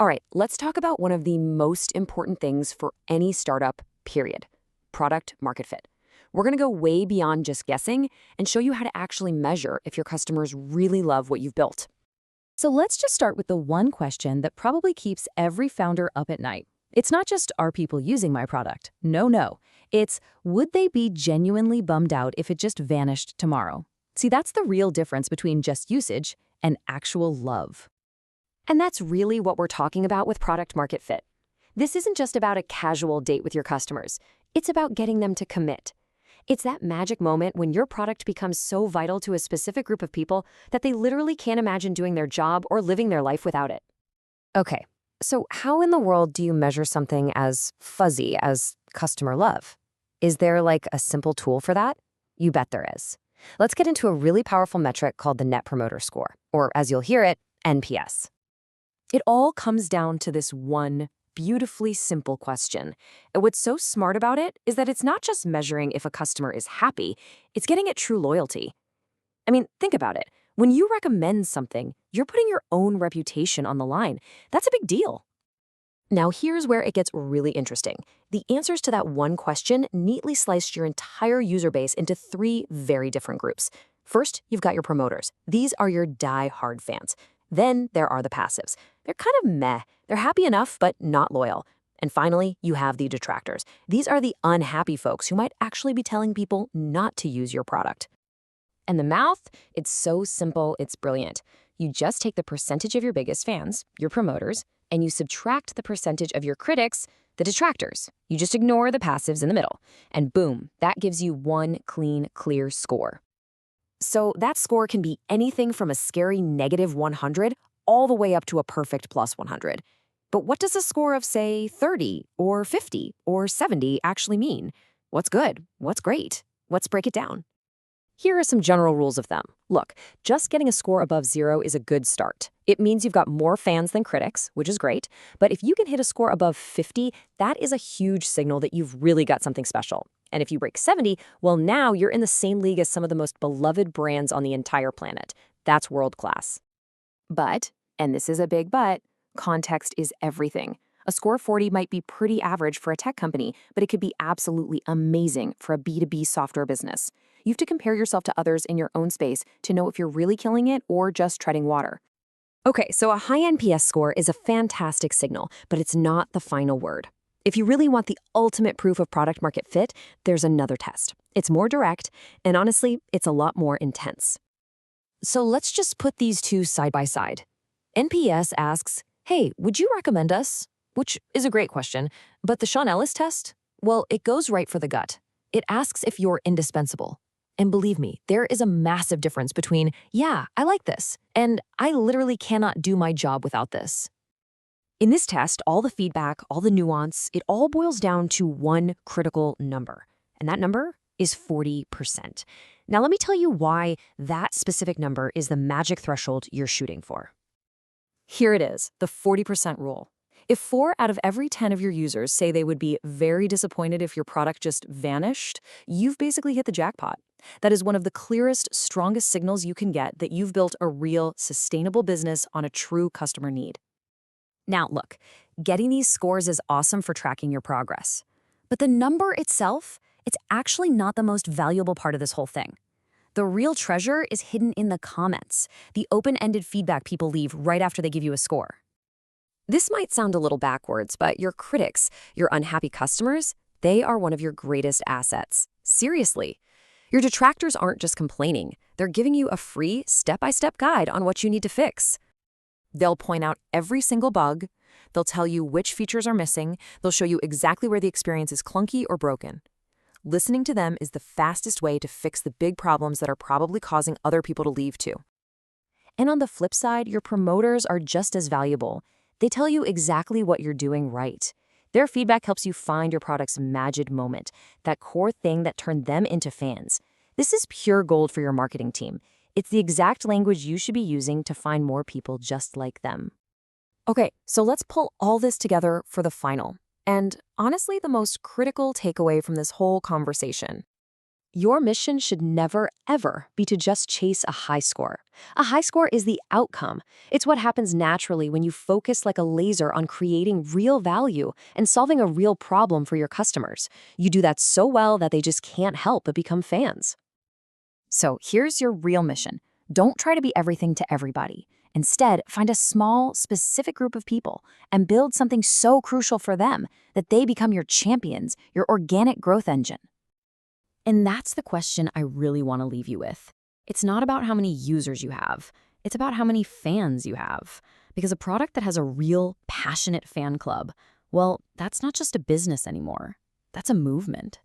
All right, let's talk about one of the most important things for any startup, period. Product market fit. We're going to go way beyond just guessing and show you how to actually measure if your customers really love what you've built. So let's just start with the one question that probably keeps every founder up at night. It's not just, are people using my product? No. It's, would they be genuinely bummed out if it just vanished tomorrow? See, that's the real difference between just usage and actual love. And that's really what we're talking about with product market fit. This isn't just about a casual date with your customers. It's about getting them to commit. It's that magic moment when your product becomes so vital to a specific group of people that they literally can't imagine doing their job or living their life without it. Okay, so how in the world do you measure something as fuzzy as customer love? Is there like a simple tool for that? You bet there is. Let's get into a really powerful metric called the Net Promoter Score, or as you'll hear it, NPS. It all comes down to this one beautifully simple question. And what's so smart about it is that it's not just measuring if a customer is happy, it's getting at true loyalty. I mean, think about it. When you recommend something, you're putting your own reputation on the line. That's a big deal. Now, here's where it gets really interesting. The answers to that one question neatly sliced your entire user base into three very different groups. First, you've got your promoters. These are your die-hard fans. Then there are the passives. They're kind of meh. They're happy enough, but not loyal. And finally, you have the detractors. These are the unhappy folks who might actually be telling people not to use your product. And the math, it's so simple, it's brilliant. You just take the percentage of your biggest fans, your promoters, and you subtract the percentage of your critics, the detractors. You just ignore the passives in the middle. And boom, that gives you one clean, clear score. So that score can be anything from a scary -100 all the way up to a perfect +100. But what does a score of, say, 30 or 50 or 70 actually mean? What's good? What's great? Let's break it down. Here are some general rules of thumb. Look, just getting a score above 0 is a good start. It means you've got more fans than critics, which is great. But if you can hit a score above 50, that is a huge signal that you've really got something special. And if you break 70, well, now you're in the same league as some of the most beloved brands on the entire planet. That's world class. But, and this is a big but, context is everything. A score of 40 might be pretty average for a tech company, but it could be absolutely amazing for a B2B software business. You have to compare yourself to others in your own space to know if you're really killing it or just treading water. Okay, so a high NPS score is a fantastic signal, but it's not the final word. If you really want the ultimate proof of product market fit, there's another test. It's more direct, and honestly, it's a lot more intense. So let's just put these two side by side. NPS asks, hey, would you recommend us? Which is a great question, but the Sean Ellis Test? Well, it goes right for the gut. It asks if you're indispensable. And believe me, there is a massive difference between, yeah, I like this, and I literally cannot do my job without this. In this test, all the feedback, all the nuance, it all boils down to one critical number. And that number is 40%. Now, let me tell you why that specific number is the magic threshold you're shooting for. Here it is, the 40% rule. If 4 out of every 10 of your users say they would be very disappointed if your product just vanished, you've basically hit the jackpot. That is one of the clearest, strongest signals you can get that you've built a real, sustainable business on a true customer need. Now, look, getting these scores is awesome for tracking your progress. But the number itself, it's actually not the most valuable part of this whole thing. The real treasure is hidden in the comments, the open-ended feedback people leave right after they give you a score. This might sound a little backwards, but your critics, your unhappy customers, they are one of your greatest assets. Seriously. Your detractors aren't just complaining. They're giving you a free, step-by-step guide on what you need to fix. They'll point out every single bug. They'll tell you which features are missing. They'll show you exactly where the experience is clunky or broken. Listening to them is the fastest way to fix the big problems that are probably causing other people to leave too. And on the flip side, your promoters are just as valuable. They tell you exactly what you're doing right. Their feedback helps you find your product's magic moment, that core thing that turned them into fans. This is pure gold for your marketing team. It's the exact language you should be using to find more people just like them. Okay, so let's pull all this together for the final, and honestly the most critical takeaway from this whole conversation. Your mission should never, ever be to just chase a high score. A high score is the outcome. It's what happens naturally when you focus like a laser on creating real value and solving a real problem for your customers. You do that so well that they just can't help but become fans. So here's your real mission. Don't try to be everything to everybody. Instead, find a small, specific group of people and build something so crucial for them that they become your champions, your organic growth engine. And that's the question I really want to leave you with. It's not about how many users you have. It's about how many fans you have. Because a product that has a real, passionate fan club, well, that's not just a business anymore. That's a movement.